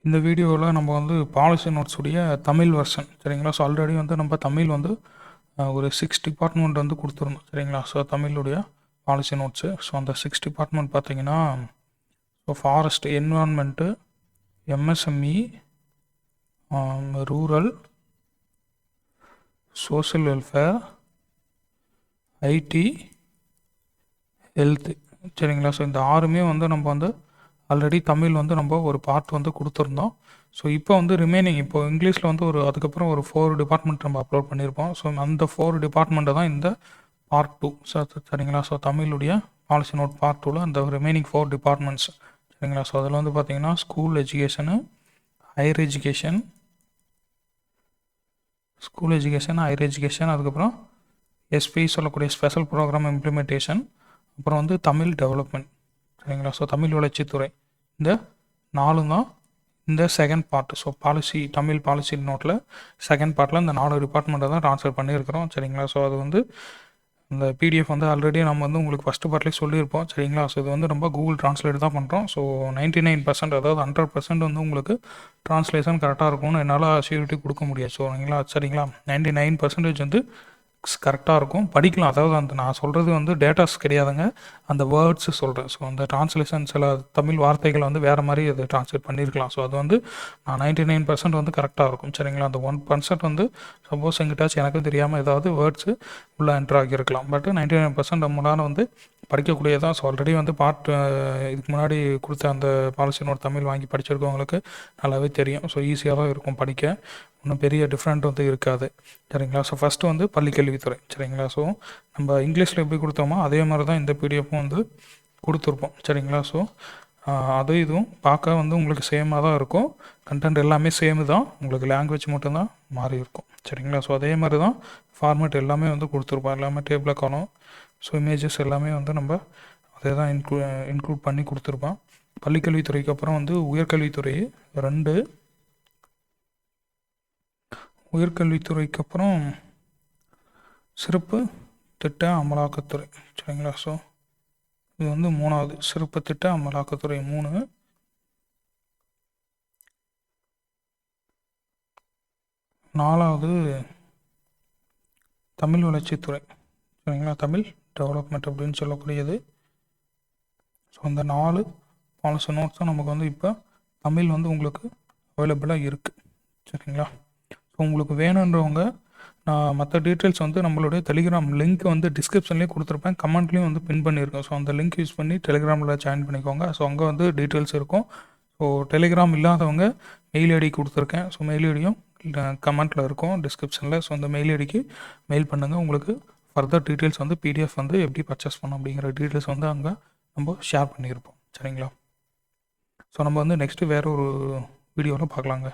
இந்த வீடியோவில் நம்ம வந்து பாலிசி நோட்ஸுடைய தமிழ் வெர்ஷன் சரிங்களா. ஸோ ஆல்ரெடி வந்து நம்ம தமிழ் வந்து ஒரு 6 டிபார்ட்மெண்ட் வந்து கொடுத்துருந்தோம் சரிங்களா. ஸோ தமிழுடைய பாலிசி நோட்ஸு. ஸோ அந்த 6 டிபார்ட்மெண்ட் பார்த்தீங்கன்னா, so forest, environment, MSME, rural, social welfare, IT, health சரிங்களா. ஸோ இந்த 6மே வந்து நம்ம வந்து ஆல்ரெடி தமிழ் வந்து நம்ம ஒரு பார்ட் வந்து கொடுத்துருந்தோம். ஸோ இப்போ வந்து ரிமைனிங் இப்போ இங்கிலீஷில் வந்து அதுக்கப்புறம் ஒரு 4 டிபார்ட்மெண்ட் நம்ம அப்லோட் பண்ணியிருப்போம். ஸோ அந்த 4 டிபார்ட்மெண்ட்டை தான் இந்த பார்ட் 2 சரிங்களா. ஸோ தமிழுடைய பாலிசி நோட் பார்ட் 2ல் அந்த ரிமைனிங் 4 டிபார்ட்மெண்ட்ஸ் சரிங்களா. ஸோ அதில் வந்து பார்த்திங்கன்னா school education, higher education, higher education, அதுக்கப்புறம் எஸ்பி சொல்லக்கூடிய ஸ்பெஷல் ப்ரோக்ராம் இம்ப்ளிமெண்டேஷன், அப்புறம் வந்து தமிழ் டெவலப்மெண்ட் சரிங்களா. ஸோ தமிழ் வளர்ச்சித்துறை, இந்த 4 தான் இந்த second part. So Tamil policy நோட்டில் செகண்ட் பார்ட்டில் இந்த 4 டிபார்ட்மெண்ட்டை தான் ட்ரான்ஸ்ஃபர் பண்ணியிருக்கிறோம் சரிங்களா. ஸோ அது வந்து இந்த பிடிஎஃப் வந்து ஆல்ரெடி நம்ம வந்து உங்களுக்கு ஃபஸ்ட்டு பார்ட்லேயே சொல்லியிருப்போம் சரிங்களா. ஸோ இது வந்து ரொம்ப கூகுள் ட்ரான்ஸ்லேட் தான் பண்ணுறோம். ஸோ 99% அதாவது 100% வந்து உங்களுக்கு ட்ரான்ஸ்லேஷன் கரெக்டாக இருக்கும்னு என்னால் அஷ்யூரிட்டி கொடுக்க முடியாது. ஸோ சரிங்களா 99% வந்து கரெக்டாக இருக்கும், படிக்கலாம். அதாவது அந்த நான் சொல்கிறது வந்து டேட்டாஸ் கிடையாதுங்க, அந்த வேர்ட்ஸு சொல்கிறேன். ஸோ அந்த ட்ரான்ஸ்லேஷன் சில தமிழ் வார்த்தைகளை வந்து வேறு மாதிரி அது ட்ரான்ஸ்லேட் பண்ணியிருக்கலாம். ஸோ அது வந்து 99% வந்து கரெக்டாக இருக்கும் சரிங்களா. அந்த 1% வந்து சப்போஸ் எங்கிட்டாச்சும் எனக்கு தெரியாமல் ஏதாவது வேர்ட்ஸு உள்ளே என்ட்ரு ஆகியிருக்கலாம். பட் 99% நம்மளால் வந்து படிக்கக்கூடியதான். ஸோ ஆல்ரெடி வந்து இதுக்கு முன்னாடி கொடுத்த அந்த பாலிசி நோட் தமிழ் வாங்கி படிச்சிருக்கவங்களுக்கு நல்லாவே தெரியும். ஸோ ஈஸியாக தான் இருக்கும் படிக்க, ஒன்றும் பெரிய டிஃப்ரெண்ட் வந்து இருக்காது சரிங்களா. ஸோ ஃபஸ்ட்டு வந்து பள்ளிக்கல்வித்துறை சரிங்களா. ஸோ நம்ம இங்கிலீஷில் எப்படி கொடுத்தோமோ அதே மாதிரி தான் இந்த பிடிஎஃப்பும் வந்து கொடுத்துருப்போம் சரிங்களா. ஸோ இதுவும் பார்க்க வந்து உங்களுக்கு சேமாக தான் இருக்கும், கண்டென்ட் எல்லாமே சேமு தான், உங்களுக்கு லாங்குவேஜ் மட்டும்தான் மாறி இருக்கும் சரிங்களா. ஸோ அதே மாதிரி தான் ஃபார்மேட் எல்லாமே வந்து கொடுத்துருப்போம், எல்லாமே டேபிளாக காணும். ஸோ இமேஜஸ் எல்லாமே வந்து நம்ம அதே தான் இன்க்ளூட் பண்ணி கொடுத்துருப்போம். பள்ளிக்கல்வித்துறைக்கு அப்புறம் வந்து உயர்கல்வித்துறை 2, உயர்கல்வித்துறைக்கு அப்புறம் சிறப்பு திட்ட அமலாக்கத்துறை சரிங்களா. ஸோ இது வந்து 3வது சிறப்பு திட்ட அமலாக்கத்துறை 3. 4வது தமிழ் வளர்ச்சித்துறை சரிங்களா, தமிழ் டெவலப்மெண்ட் அப்படின்னு சொல்லக்கூடியது. ஸோ அந்த 4 பாலிசி நோட்ஸ் தான் நமக்கு வந்து இப்போ தமிழ் வந்து உங்களுக்கு அவைலபிளாக இருக்குது சரிங்களா. ஸோ உங்களுக்கு வேணுன்றவங்க நான் மற்ற டீட்டெயில்ஸ் வந்து நம்மளுடைய டெலிகிராம் லிங்க் வந்து டிஸ்கிரிப்ஷன்லேயே கொடுத்துருப்பேன், கமெண்ட்லேயும் வந்து பின் பண்ணியிருக்கேன். ஸோ அந்த லிங்க் யூஸ் பண்ணி டெலிகிராமில் ஜாயின் பண்ணிக்கோங்க. ஸோ அங்கே வந்து டீட்டெயில்ஸ் இருக்கும். ஸோ டெலிகிராம் இல்லாதவங்க மெயில் ஐடி கொடுத்துருக்கேன். ஸோ மெயில் ஐடியும் கமெண்ட்டில் இருக்கும் டிஸ்கிரிப்ஷனில். ஸோ அந்த மெயில் ஐடிக்கு மெயில் பண்ணுங்கள், உங்களுக்கு ஃபர்தர் டீட்டெயில்ஸ் வந்து பிடிஎஃப் வந்து எப்படி பர்ச்சேஸ் பண்ணணும் அப்படிங்கிற டீட்டெயில்ஸ் வந்து அங்கே நம்ம ஷேர் பண்ணியிருப்போம் சரிங்களா. ஸோ நம்ம வந்து நெக்ஸ்ட்டு வேறு ஒரு வீடியோவில் பார்க்கலாங்க.